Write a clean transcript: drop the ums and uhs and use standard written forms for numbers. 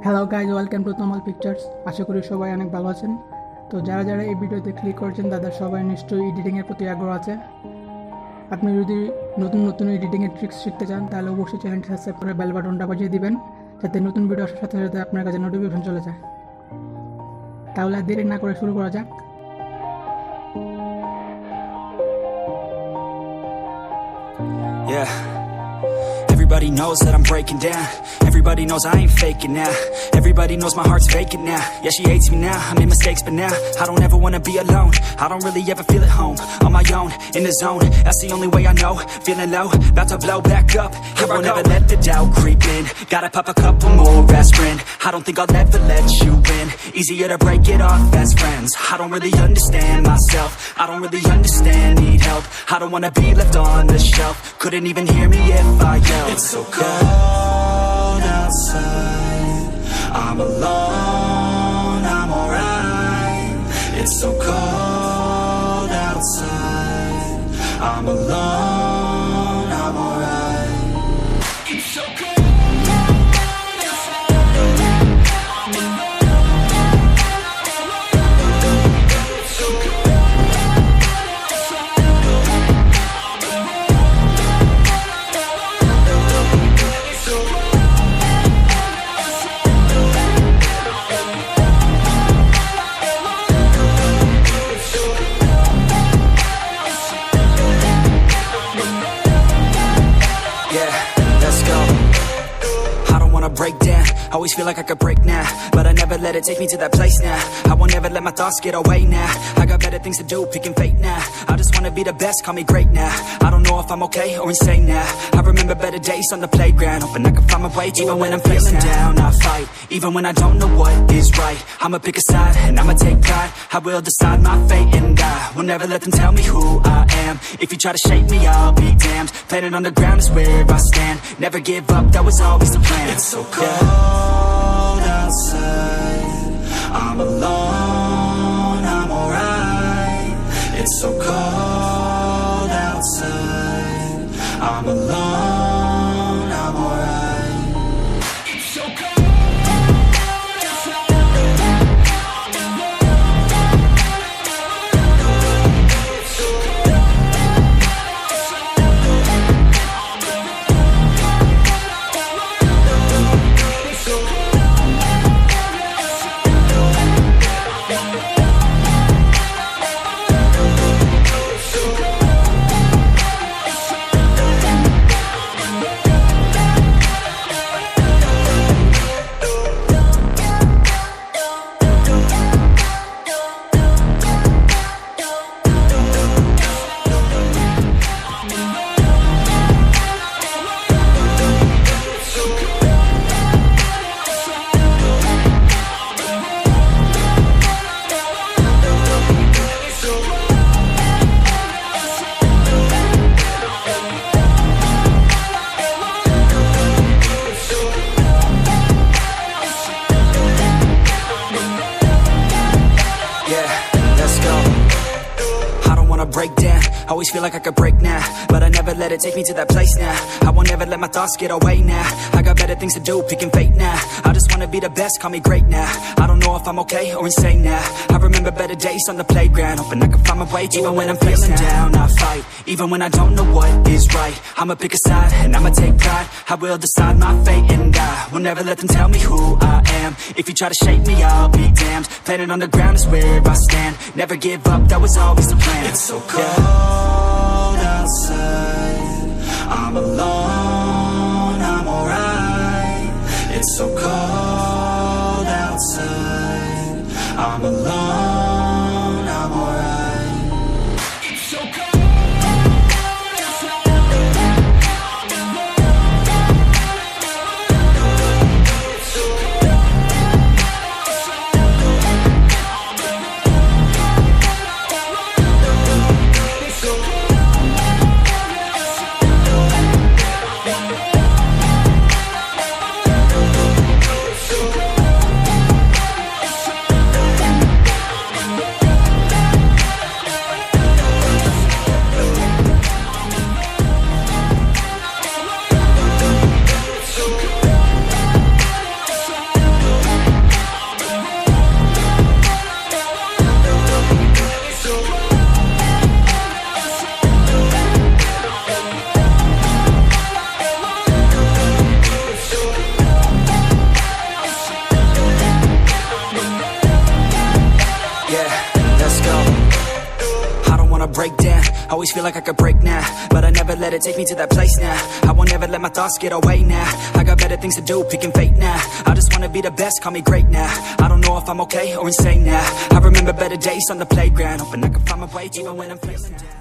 Hello guys, welcome to Tamal pictures. আশা করি সবাই অনেক ভালো আছেন। তো যারা যারা এই ভিডিওতে ক্লিক করেছেন তাদের সবাই নিশ্চয়ই এডিটিংয়ের প্রতি আগ্রহ আছে। আপনি যদি নতুন নতুন এডিটিংয়ের ট্রিক্স শিখতে চান তাহলে অবশ্যই চ্যানেলটি সাবস্ক্রাইব করে বেল বাটনটা বাজিয়ে দিবেন, যাতে নতুন ভিডিও আসার সাথে সাথে আপনার কাছে নোটিফিকেশন চলে যায়। তাহলে আর দেরি না করে শুরু করা যাক। Yeah. Everybody knows that I'm breaking down. Everybody knows I ain't faking now. Everybody knows my heart's vacant now. Yeah, she hates me now, I made mistakes but now I don't ever wanna be alone. I don't really ever feel at home. On my own, in the zone, that's the only way I know. Feeling low, about to blow back up. I won't ever let the doubt creep in. Gotta pop a couple more aspirin. I don't think I'll ever let you in. Easier to break it off best friends. I don't really understand myself. I don't really understand, need help. I don't wanna be left on the shelf. Couldn't even hear me if I yelled. It's so cold outside, I'm alone, I'm alright. It's so cold outside, I'm alone, I'm alright. It's so cold outside, I'm alone, it's so cold outside, I'm alone. Break down, always feel like I could break now, but I never let it take me to that place now. I won't ever let my thoughts get away now. I got better things to do, picking fate now. I just wanna be the best, call me great now. I don't know if I'm okay or insane now. I remember better days on the playground, hoping I can find my way. Even when I'm feeling down, I fight. Even when I don't know what is right, I'ma pick a side and I'ma take pride. I will decide my fate and I will never let them tell me who I am. If you try to shape me, I'll be damned. Planet on the ground is where I stand. Never give up, that was always the plan. It's so cold outside, I'm alone, I'm alright. It's so cold outside, I'm alone, I'm alright. It's so cold outside, I'm alone, it's so cold outside, I'm break down, always feel like I could break now, but I never let it take me to that place now. I won't ever let my thoughts get away now. I got better things to do, picking fate now. I just wanna be the best, call me great now. I don't know if I'm okay or insane now. I remember better days on the playground, hoping I can find my way. Even when I'm feeling down, I fight. Even when I don't know what is right, I'ma pick a side and I'ma take pride. I will decide my fate and I will never let them tell me who I am. If you try to shape me, I'll be damned. Planet on the ground is where I stand. Never give up, that was always the plan. It's so cold outside, I'm alone, I'm alright. It's so cold outside, I'm alone, I'm alright. It's so cold outside, I'm alone, it's so cold outside, I'm alone, it's so cold. Always feel like I could break now, but I never let it take me to that place now. I won't ever let my thoughts get away now. I got better things to do, picking fate now. I just wanna be the best, call me great now. I don't know if I'm okay or insane now. I remember better days on the playground, hoping I can find my way even when I'm feeling down.